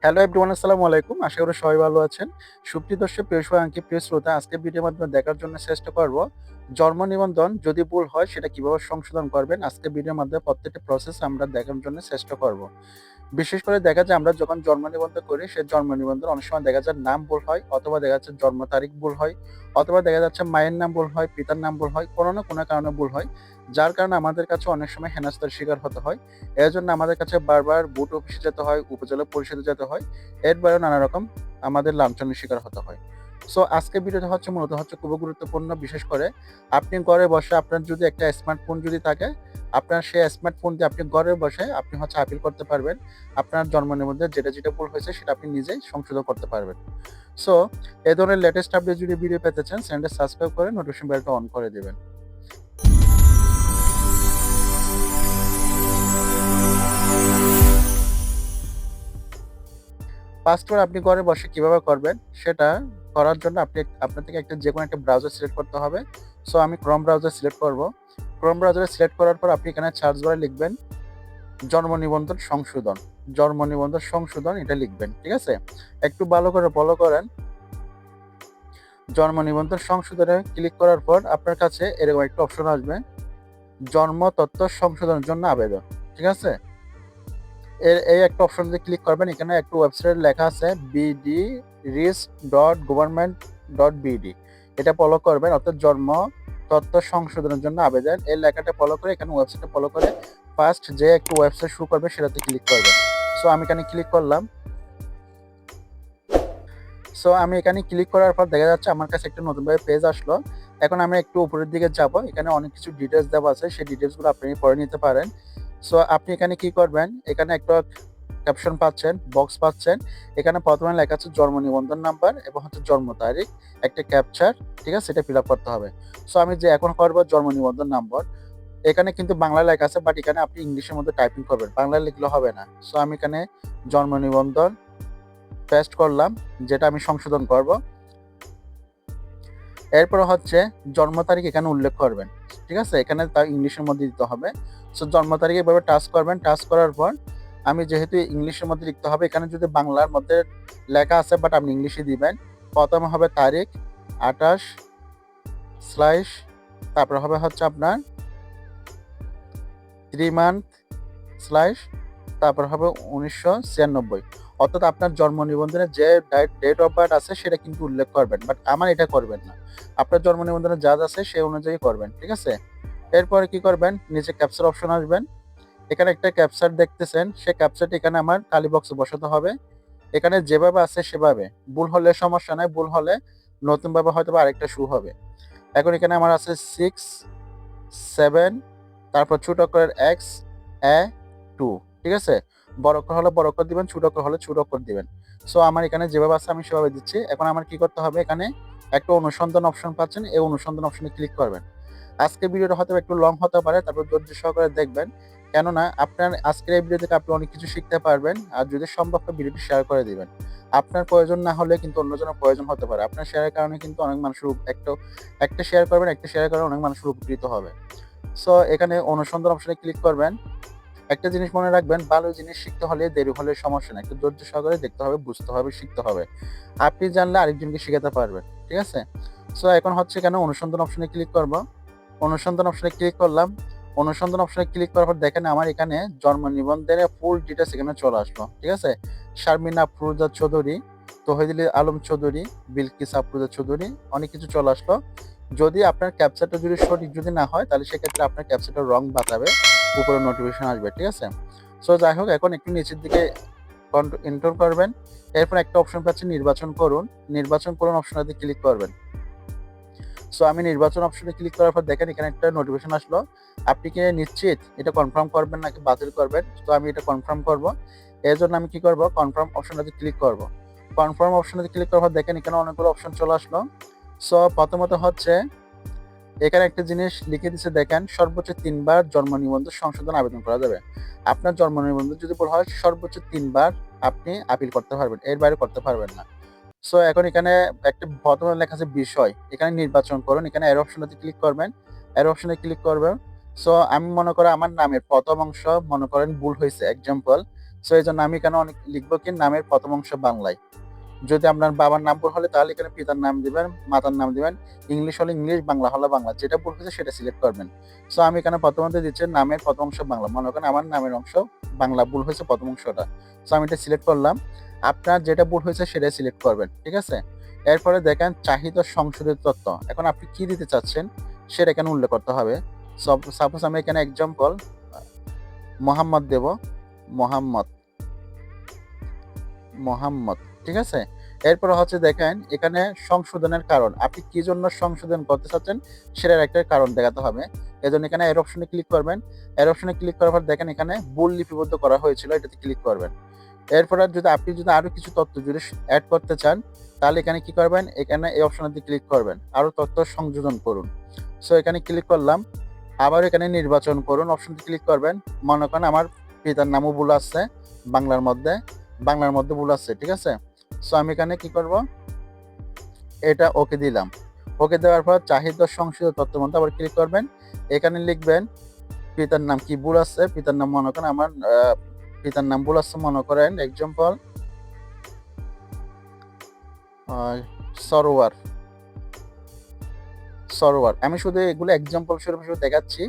Hello everyone, আসসালামু আলাইকুম। আশা করি সবাই ভালো আছেন। সুপ্রিয় দর্শক, প্রিয় সহাঙ্কি, প্রিয় শ্রোতা, আজকের ভিডিওর মাধ্যমে দেখার জন্য চেষ্টা করব জন্ম নিবন্ধন যদি ভুল হয় সেটা কিভাবে সংশোধন করবেন। আজকের ভিডিওর মাধ্যমে প্রত্যেকটা প্রসেস আমরা দেখার জন্য চেষ্টা করব। বিশেষ করে দেখা যায় আমরা যখন জন্ম নিবন্ধন করি, সেই জন্ম নিবন্ধন অনেক সময় দেখা যায় নাম ভুল হয়, অথবা দেখা যাচ্ছে জন্ম তারিখ ভুল হয়, অথবা দেখা যাচ্ছে মায়ের নাম ভুল হয়, পিতার নাম ভুল হয়, কোনো না কোনো কারণে ভুল হয়। যার কারণে আমাদের কাছে অনেক সময় হেনস্থার শিকার হতে হয়। এজন্য আমাদের কাছে বারবার বুট অফিসে যেতে হয়, উপজেলা পরিষদে যেতে হয়। এর বাইরেও নানা রকম আমাদের লাঞ্ছনের শিকার হতে হয়। সো আজকের ভিডিওটা মূলত খুবই গুরুত্বপূর্ণ। বিশেষ করে আপনি ঘরে বসে আপনার যদি একটা স্মার্টফোন যদি থাকে, আপনার সেই স্মার্টফোন দিয়ে আপনি ঘরে বসে আপনি আপিল করতে পারবেন। আপনার জন্ম নিবন্ধনে যেটা ভুল হয়েছে সেটা আপনি নিজেই সংশোধন করতে পারবেন। সো এই ধরনের লেটেস্ট আপডেট যদি ভিডিও পেতে চান, চ্যানেলটা সাবস্ক্রাইব করে নোটিফিকেশন বেলটা অন করে দিবেন। পাসওয়ার্ড আপনি ঘরে বসে কিভাবে করবেন সেটা করার জন্য আপনার থেকে যেকোনো একটা ব্রাউজার সিলেক্ট করতে হবে। সো আমি ক্রোম ব্রাউজার সিলেক্ট করব। ক্রোম ব্রাউজারে সিলেক্ট করার পর আপনি এখানে সার্চ বারে লিখবেন জন্ম নিবন্ধন সংশোধন। জন্ম নিবন্ধন সংশোধন এটা লিখবেন, ঠিক আছে? একটু ভালো করে ফলো করেন। জন্ম নিবন্ধন সংশোধনে ক্লিক করার পর আপনার কাছে এরকম একটা অপশন আসবে, জন্ম তথ্য সংশোধনের জন্য আবেদন, ঠিক আছে? এই একটা অপশন দিয়ে ক্লিক করবেন। এখানে একটা ওয়েবসাইট লেখা আছে bdris.government.bd, এটা ফলো করবেন, অর্থাৎ জন্ম তথ্য সংশোধনের জন্য আবেদন। এই লেখাটা ফলো করে এখানে ওয়েবসাইটটা ফলো করে ফার্স্ট যে একটা ওয়েবসাইট শুরু করবে সেটাতে ক্লিক করবেন। সো আমি এখানে ক্লিক করলাম। সো আমি এখানে ক্লিক করার পর দেখা যাচ্ছে আমার কাছে একটা নতুনভাবে পেজ আসলো। এখন আমি একটু উপরের দিকে যাব। এখানে অনেক কিছু ডিটেলস দেওয়া আছে, সেই ডিটেলসগুলো আপনি পড়ে নিতে পারেন। সো আপনি এখানে কি করবেন, এখানে একটা ক্যাপশন পাচ্ছেন, বক্স পাচ্ছেন। এখানে প্রথমে লেখা আছে জন্ম নিবন্ধন নাম্বার এবং জন্ম তারিখ, একটা ক্যাপচার, ঠিক আছে? এটা ফিল আপ করতে হবে। সো আমি যে এখন করবো জন্ম নিবন্ধন নাম্বার, এখানে কিন্তু বাংলা লেখা আছে, বাট এখানে আপনি ইংলিশের মধ্যে টাইপিং করবেন, বাংলা লিখলে হবে না। সো আমি এখানে জন্ম নিবন্ধন পেস্ট করলাম, যেটা আমি সংশোধন করব। এরপর জন্ম তারিখ এখানে উল্লেখ করবেন, ঠিক আছে? এখানে তার ইংলিশের মধ্যে দিতে হবে। সো জন্ম তারিখ এভাবে টাচ করবেন। টাচ করার পর আমি যেহেতু ইংলিশের মধ্যে লিখতে হবে, এখানে যদি বাংলার মধ্যে লেখা আছে বাট আপনি ইংলিশে দিবেন। প্রথমে হবে তারিখ 28 স্ল্যাশ, তারপর হবে আপনার 3 মান্থ স্ল্যাশ, তারপর হবে 1996। অর্থাৎ আপনার জন্ম নিবন্ধনে যে ডেট অফ বার্থ আছে সেটা কিন্তু উল্লেখ করবেন, বাট আমার এটা করবেন না। আপনার জন্ম নিবন্ধনে যা আছে সেই অনুযায়ী করবেন, ঠিক আছে? এরপরে কি করবেন, নিচে ক্যাপচার অপশন আসবেন। এখানে একটা ক্যাপচার দেখতেছেন, সেই ক্যাপচারটি এখানে আমার কালি বক্সে বসাতে হবে। এখানে যেভাবে আছে সেভাবে, ভুল হলে সমস্যা নাই, ভুল হলে নতুনভাবে হয়তো আরেকটা শু হবে। এখন এখানে আমার আছে 6 7, তারপর ছোট অক্ষরের এক্স এ 2, ঠিক আছে? বড় অক্ষর হলে বড় অক্ষর দিবেন, ছোট অক্ষর হলে ছোট অক্ষর দিবেন। সো আমার এখানে যেভাবে আছে আমি সেভাবে দিচ্ছি। এখন আমার কি করতে হবে, এখানে একটা অনুসন্ধান অপশন পাচ্ছেন, এই অনুসন্ধান অপশনে ক্লিক করবেন। আজকের ভিডিওটা হয়তো একটু লং হতে পারে, তারপর ধৈর্য সহকারে দেখবেন, কেননা আপনার আজকের এই ভিডিও থেকে আপনি অনেক কিছু শিখতে পারবেন। আর যদি সম্ভব হয় ভিডিওটি শেয়ার করে দিবেন। আপনার প্রয়োজন না হলে কিন্তু অন্যজনের প্রয়োজন হতে পারে। আপনার শেয়ারের কারণে কিন্তু অনেক মানুষের একটা শেয়ার করবেন, একটা শেয়ারের কারণে অনেক মানুষের উপকৃত হবে। সো এখানে অনুসন্ধান অপশনে ক্লিক করবেন। একটা জিনিস মনে রাখবেন, ভালো জিনিস শিখতে হলে দেরি হলে সমস্যা নাই, একটু ধৈর্য সহকারে দেখতে হবে, বুঝতে হবে, শিখতে হবে। আপনি জানলে আরেকজনকে শিখাতে পারবেন, ঠিক আছে? সো এখন এখানে অনুসন্ধান অপশনে ক্লিক করব। অনুসন্ধান অপশনে ক্লিক করলাম। অনুসন্ধান অপশনে ক্লিক করার পর দেখেন আমার এখানে জন্ম নিবন্ধনের ফুল ডিটেলস এখানে চলে আসলো, ঠিক আছে? শারমিন আফরোজা চৌধুরী, তহিদুল আলম চৌধুরী, বিলকিস আফরোজা চৌধুরী, অনেক কিছু চলে আসলো। যদি আপনার ক্যাপচারটা যদি সঠিক যদি না হয়, তাহলে সেক্ষেত্রে আপনার ক্যাপচারটা রং বাতাবে, উপরে নোটিফিকেশন আসবে, ঠিক আছে? সো যাই হোক, এখন একটু নিচের দিকে এন্টার করবেন। এরপর একটা অপশন পাচ্ছেন নির্বাচন করুন। নির্বাচন করুন অপশনটাতে ক্লিক করবেন। সো আমি নির্বাচন অপশনে ক্লিক করার পর দেখেন এখানে একটা নোটিফিকেশন আসলো। আপনি কি নিশ্চিত এটা কনফার্ম করবেন নাকি বাতিল করবেন? তো আমি এটা কনফার্ম করব। এর জন্য আমি কি করব, কনফার্ম অপশনটাতে ক্লিক করব। কনফার্ম অপশনটাতে ক্লিক করার পর দেখেন এখানে অনেকগুলো অপশন চলে আসলো। সো প্রথমত এখানে একটা জিনিস লিখে দিচ্ছে, দেখেন সর্বোচ্চ 3 বার জন্ম নিবন্ধন সংশোধন আবেদন করা যাবে। আপনার জন্ম নিবন্ধন যদি ভুল হয় সর্বোচ্চ 3 বার আপনি আপিল করতে পারবেন, এর বাইরে করতে পারবেন না। সো এখন এখানে একটা প্রথমে লেখা আছে বিষয়, এখানে নির্বাচন করুন। এখানে এর অপশনটাতে ক্লিক করবেন, এর অপশনে ক্লিক করবেন। সো আমি মনে করি আমার নামের প্রথম অংশ মনে করেন ভুল হয়েছে, এক্সাম্পল সো এই জন্য আমি এখানে অনেক লিখবো কি নামের প্রথম অংশ বাংলায়। যদি আপনার বাবার নাম ভুল হলে তাহলে এখানে পিতার নাম দিবেন, মাতার নাম দিবেন। ইংলিশ হলে ইংলিশ, বাংলা হলে বাংলা। যেটা ভুল হয়েছে সেটা সিলেক্ট করবেন। সো আমি এখানে প্রথমত দিচ্ছি নামের প্রথম অংশ বাংলা। মনে করেন আমার নামের অংশ বাংলা, ভুল হয়েছে প্রথম অংশটা। সো আমি এটা সিলেক্ট করলাম। আপনার যেটা ভুল হয়েছে সেটাই সিলেক্ট করবেন। ঠিক আছে? এরপরে দেখেন চাহিদা সংশোধিত তথ্য। এখন আপনি কি দিতে চাচ্ছেন সেটা এখানে উল্লেখ করতে হবে। সাপোজ আমি এখানে এক্সাম্পল মোহাম্মদ দেব, মোহাম্মদ, মোহাম্মদ। ঠিক আছে? এরপরে হচ্ছে দেখেন এখানে সংশোধনের কারণ। আপনি কি জন্য সংশোধন করতে চাচ্ছেন সেটার একটা কারণ দেখাতে হবে। এজন্য এখানে এর অপশনে ক্লিক করবেন। এর অপশনে ক্লিক করার পর দেখেন এখানে ভুল লিপিবদ্ধ করা হয়েছিল, এটাতে ক্লিক করবেন। এরপরে আপনি যদি আরো কিছু তথ্য যদি অ্যাড করতে চান তাহলে এখানে কি করবেন, এখানে এই অপশনটিতে ক্লিক করবেন, আরো তথ্য সংযোজন করুন। সো এখানে ক্লিক করলাম। আবার এখানে নির্বাচন করুন অপশনটি ক্লিক করবেন। মনে করেন আমার পিতার নামও ভুল আছে, বাংলার মধ্যে ভুল আছে। ঠিক আছে? সো আমি এখানে কি করব, এটা ওকে দিলাম। ওকে দেওয়ার পর চাহিদা সংশোধিত তথ্যের মধ্যে আবার ক্লিক করবেন। এখানে লিখবেন পিতার নাম কি ভুল আছে। পিতার নাম মনে করেন আমার পিতার নাম ভুল আছে, মনে করেন এক্সাম্পল সরোয়ার। আমি শুধু এগুলো এক্সাম্পল স্বরূপ দেখাচ্ছি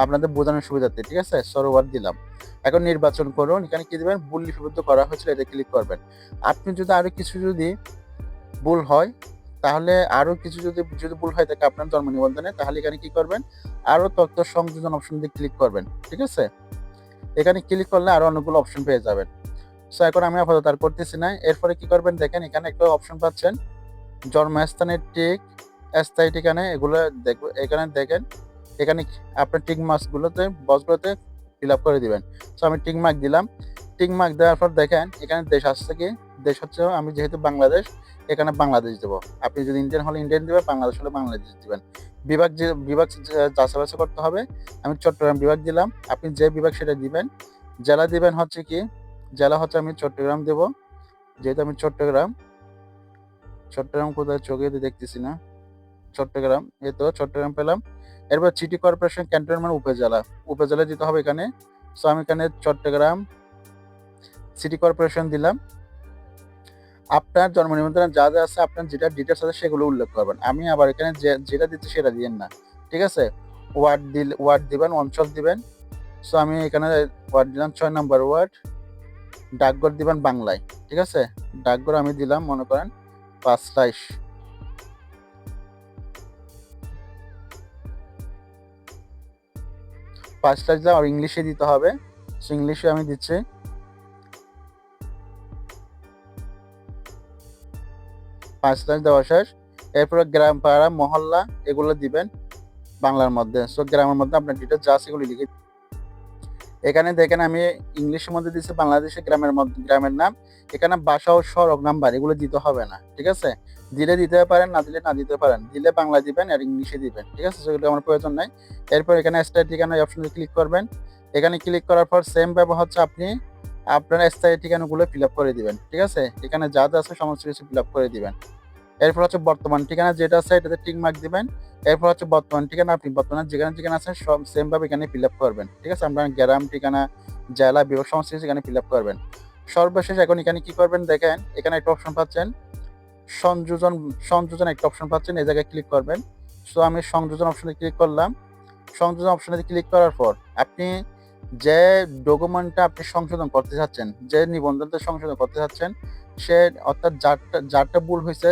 আপনাদের বোঝানোর সুবিধার্থে। ঠিক আছে? সরোয়ার দিলাম। এখন নির্বাচন করুন। এখানে কি দিবেন, ভুল লিপিবদ্ধ করা হয়েছিল, এটা ক্লিক করবেন। আপনি যদি আরো কিছু যদি ভুল হয় তাহলে আরো কিছু যদি ভুল হয় থাকে আপনার জন্ম নিবন্ধনে, তাহলে এখানে কি করবেন, আরো তথ্য সংযোজন অপশন দিয়ে ক্লিক করবেন। ঠিক আছে? এখানে ক্লিক করলে আরো অনেকগুলো অপশন পেয়ে যাবেন। সো এখন আমি আপাতত আর করতেছি না। এরপরে কি করবেন, দেখেন এখানে একটা অপশন পাচ্ছেন জন্মস্থানের টিক, স্থায়ী ঠিকানা, এগুলো দেখব। এখানে দেখেন এখানে আপনার টিক মার্কসগুলোতে বক্সগুলোতে ফিল আপ করে দিবেন। সো আমি টিক মার্ক দিলাম। টিক মার্ক দেওয়ার পর দেখেন এখানে দেশ আসছে কি, দেশ হচ্ছে আমি যেহেতু বাংলাদেশ, এখানে বাংলাদেশ দেবো। আপনি যদি ইন্ডিয়ান হলে ইন্ডিয়ান দিবেন, বাংলাদেশ হলে বাংলাদেশ দিবেন। বিভাগ যাচাই করতে হবে। আমি চট্টগ্রাম বিভাগ দিলাম। আপনি যে বিভাগ সেটা দিবেন। জেলা দিবেন হচ্ছে কি, জেলা হচ্ছে আমি চট্টগ্রাম দেব, যেহেতু আমি চট্টগ্রাম কোথায় চোখে দেখতেছি না। চট্টগ্রাম, এই তো চট্টগ্রাম পেলাম। এরপর সিটি কর্পোরেশন ক্যান্টনমেন্ট উপজেলা দিতে হবে এখানে। সো আমি এখানে চট্টগ্রাম সিটি কর্পোরেশন দিলাম। আপনার জন্ম নিবন্ধনে যা আছে, আপনার যেটা ডিটেলস আছে সেগুলো উল্লেখ করবেন। আমি আবার এখানে যেটা দিচ্ছি সেটা দিয়েন না। ঠিক আছে? ওয়ার্ড দিবেন, অঞ্চল দিবেন। সো আমি এখানে ওয়ার্ড দিলাম 6 নম্বর ওয়ার্ড। ডাকঘর দিবেন বাংলায়। ঠিক আছে? ডাকঘর আমি দিলাম মনে করেন 5/, দিলাম। আর ইংলিশে দিতে হবে। সো ইংলিশে আমি দিচ্ছি 5/, দেওয়া শেষ। এরপরে গ্রাম, পাড়া, মহল্লা এগুলো দিবেন বাংলার মধ্যে। সো গ্রামের মধ্যে আপনার ডিটেলস যা আছে এগুলো লিখে। এখানে দেখেন আমি ইংলিশের মধ্যে দিচ্ছি বাংলাদেশের গ্রামের নাম। এখানে বাসা ও সড়ক নাম্বার এগুলো দিতে হবে না। ঠিক আছে? দিলে দিতে পারেন, না দিলে না দিতে পারেন। দিলে বাংলা দিবেন আর ইংলিশে দিবেন। ঠিক আছে? সেগুলো আমার প্রয়োজন নাই। এরপর এখানে স্থায়ী ঠিকানা অপশনে ক্লিক করবেন। এখানে ক্লিক করার পর সেম ব্যবহার হচ্ছে আপনি আপনার স্থায়ী ঠিকানাগুলো ফিল আপ করে দিবেন। ঠিক আছে? এখানে যা আছে সমস্ত কিছু ফিল আপ করে দিবেন। এরপর হচ্ছে বর্তমান ঠিকানা যেটা আছে এটাতে টিক মার্ক দিবেন। এরপর হচ্ছে বর্তমান ঠিকানা, আপনি বর্তমানে যেখানে ঠিকানা আছে সব সেম ভাবে এখানে ফিল আপ করবেন। ঠিক আছে? আপনার গ্রাম ঠিকানা, জেলা, বিভাগ সমস্ত কিছু এখানে ফিল আপ করবেন। সর্বশেষ এখন এখানে কি করবেন, দেখেন এখানে একটা অপশন পাচ্ছেন সংযোজন একটা অপশন পাচ্ছেন, এই জায়গায় ক্লিক করবেন। সো আমি সংযোজন অপশনে ক্লিক করলাম। সংযোজন অপশনে ক্লিক করার পর আপনি যে ডকুমেন্টটা আপনি সংশোধন করতে চাচ্ছেন, যে নিবন্ধনটা সংশোধন করতে চাচ্ছেন, সে অর্থাৎ যারটা ভুল হয়েছে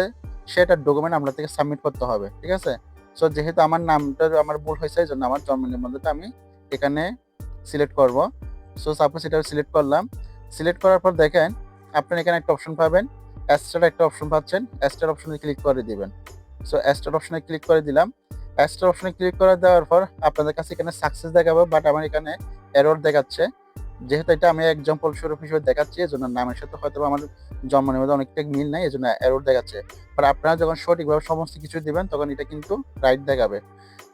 সেটা ডকুমেন্ট আপনার থেকে সাবমিট করতে হবে। ঠিক আছে? সো যেহেতু আমার নামটা আমার ভুল হয়েছে এই জন্য আমার জন্ম নিবন্ধনটা আমি এখানে সিলেক্ট করব। সো সাপোজ এটা সিলেক্ট করলাম। সিলেক্ট করার পর দেখেন আপনার এখানে একটা অপশন পাবেন, স্টার একটা অপশন পাচ্ছেন। স্টার অপশনে ক্লিক করে দিবেন। সো স্টার অপশনে ক্লিক করে দিলাম। স্টার অপশনে ক্লিক করে দেওয়ার পর আপনাদের কাছে এখানে সাকসেস দেখাবে, বাট আমার এখানে এরর দেখাচ্ছে। যেহেতু এটা আমি এক্সাম্পল স্বরূপ হিসেবে দেখাচ্ছি, এজন্য নামের সাথে হয়তো আমার জন্ম নিবন্ধনে অনেকটা মিল নাই, এজন্য এরর দেখাচ্ছে। বাট আপনারা যখন সঠিকভাবে সমস্ত কিছু দিবেন তখন এটা কিন্তু রাইট দেখাবে।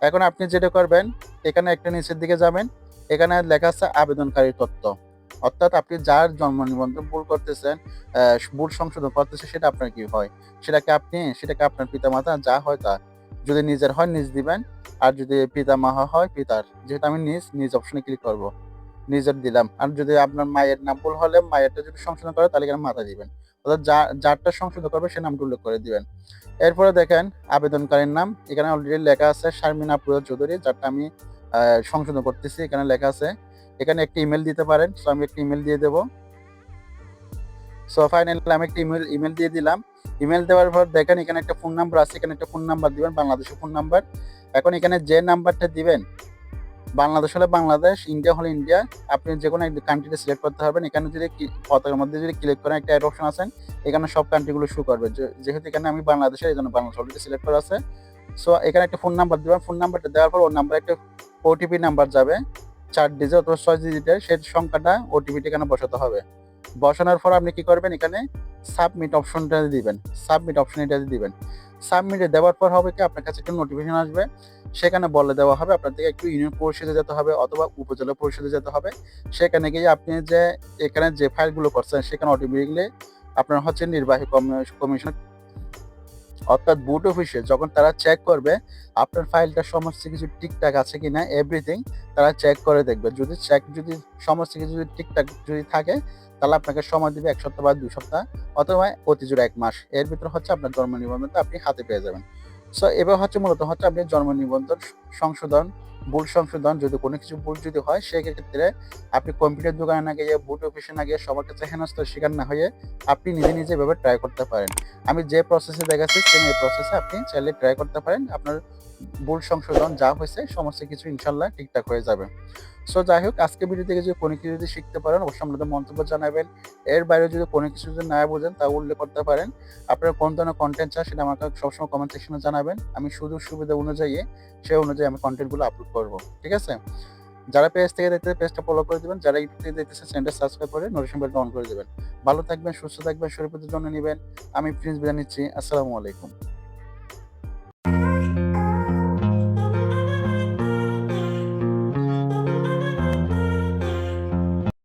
এখন আপনি যেটা করবেন, এখানে একটা নিচের দিকে যাবেন। এখানে লেখা আছে আবেদনকারীর তথ্য, অর্থাৎ আপনি যার জন্ম নিবন্ধন ভুল করতেছেন, ভুল সংশোধন করতেছে, সেটা আপনার কি হয়, সেটাকে আপনার পিতামাতা যা হয় তা। যদি নিজের হয় নিজ দিবেন, আর যদি পিতামহ হয় পিতার। যেহেতু আমি নিজ অপশনে ক্লিক করব। নিজের দিলাম। আর যদি আপনার মায়ের নাম ভুল হলে মায়েরটা যদি সংশোধন করে তাহলে এখানে মাতা দিবেন। অর্থাৎ যারটা সংশোধন করবে সে নামটা উল্লেখ করে দিবেন। এরপরে দেখেন আবেদনকারীর নাম এখানে অলরেডি লেখা আছে শারমিন আফরোজা চৌধুরী, যারটা আমি সংশোধন করতেছি। এখানে লেখা আছে। এখানে একটি ইমেল দিতে পারেন। সো আমি একটি ইমেল দিয়ে দেব। সো ফাইনালি আমি একটা ইমেল দিয়ে দিলাম। ইমেল দেওয়ার পর দেখেন এখানে একটা ফোন নাম্বার আছে। এখানে একটা ফোন নাম্বার দিবেন, বাংলাদেশের ফোন নাম্বার। এখন এখানে যে নাম্বারটা দিবেন, বাংলাদেশ হলে বাংলাদেশ, ইন্ডিয়া হলে ইন্ডিয়া, আপনি যে কোনো একটা কান্ট্রিটা সিলেক্ট করতে পারবেন। এখানে যদি পতাকার মধ্যে যদি ক্লিক করেন একটা অ্যাড অপশন আছে, এখানে সব কান্ট্রিগুলো শো করবে। যেহেতু এখানে আমি বাংলাদেশের, এই জন্য বাংলাদেশ অলরেডি সিলেক্ট করা আছে। সো এখানে একটা ফোন নাম্বার দিবেন। ফোন নাম্বারটা দেওয়ার পর ওর নাম্বারে একটা ওটিপি নাম্বার যাবে 4 ডিজিট অথবা 6 ডিজিটের, সেই সংখ্যাটা ওটিপিটা এখানে বসাতে হবে। বসানোর পর আপনি কি করবেন, এখানে সাবমিট অপশনটা দিবেন। সাবমিট অপশন এটা দিবেন। সাবমিটে দেওয়ার পর হবে কি আপনার কাছে একটা নোটিফিকেশন আসবে। সেখানে বলে দেওয়া হবে আপনাদেরকে একটু ইউনিয়ন পরিষদে যেতে হবে অথবা উপজেলা পরিষদে যেতে হবে। সেখানে গিয়ে আপনি যে এখানে যে ফাইলগুলো করছেন সেখানে অটোমেটিক্যালি আপনার হচ্ছে নির্বাহী কমিশন অর্থাৎ বুট অফিসে যখন তারা চেক করবে আপনার ফাইলটা সমস্ত কিছু ঠিকঠাক আছে কিনা, এভরিথিং তারা চেক করে দেখবে। যদি সমস্ত কিছু যদি ঠিকঠাক যদি থাকে তাহলে আপনাকে সময় দিবে 1 সপ্তাহ বা 2 সপ্তাহ অথবা অতি জোরে 1 মাস। এর ভিতরে হচ্ছে আপনার জন্ম নিবন্ধনটা আপনি হাতে পেয়ে যাবেন। সো এবার হচ্ছে মূলত হচ্ছে আপনি জন্ম নিবন্ধন সংশোধন, ভুল সংশোধন, যদি কোনো কিছু ভুল যদি হয় সেক্ষেত্রে আপনি কম্পিউটার দোকানে না গিয়ে বুট অফিসে না গিয়ে সবার কাছে হেনস্থার শিকার না হয়ে আপনি নিজে নিজে এভাবে ট্রাই করতে পারেন। আমি যে প্রসেসে দেখাচ্ছি সেম এই প্রসেসে আপনি চাইলে ট্রাই করতে পারেন। আপনার ভুল সংশোধন যা হয়েছে সমস্ত কিছু ইনশাল্লাহ ঠিকঠাক হয়ে যাবে। সো যাই হোক, আজকে ভিডিও থেকে যদি কোনো কিছু যদি শিখতে পারেন অবশ্যই আমাদের মন্তব্য জানাবেন। এর বাইরে যদি কোনো কিছু যদি না বোঝেন তা উল্লেখ করতে পারেন। আপনারা কোন ধরনের কন্টেন্ট চান সেটা আমাকে সবসময় কমেন্ট সেকশনে জানাবেন। আমি সুযোগ সুবিধা অনুযায়ী সেই অনুযায়ী আমি কন্টেন্টগুলো আপলোড করব। ঠিক আছে? যারা পেজ থেকে দেখতে পেজটা ফলো করে দিবেন, যারা ইউটিউব থেকে দেখতেছেন চ্যানেলটা সাবস্ক্রাইব করে নোটিফিকেশন বেলটা অন করে দিবেন। ভালো থাকবেন, সুস্থ থাকবেন, শরীরের প্রতি যত্ন নিবেন। আমি প্রিন্স বিদায় নিচ্ছি। আসসালামু আলাইকুম।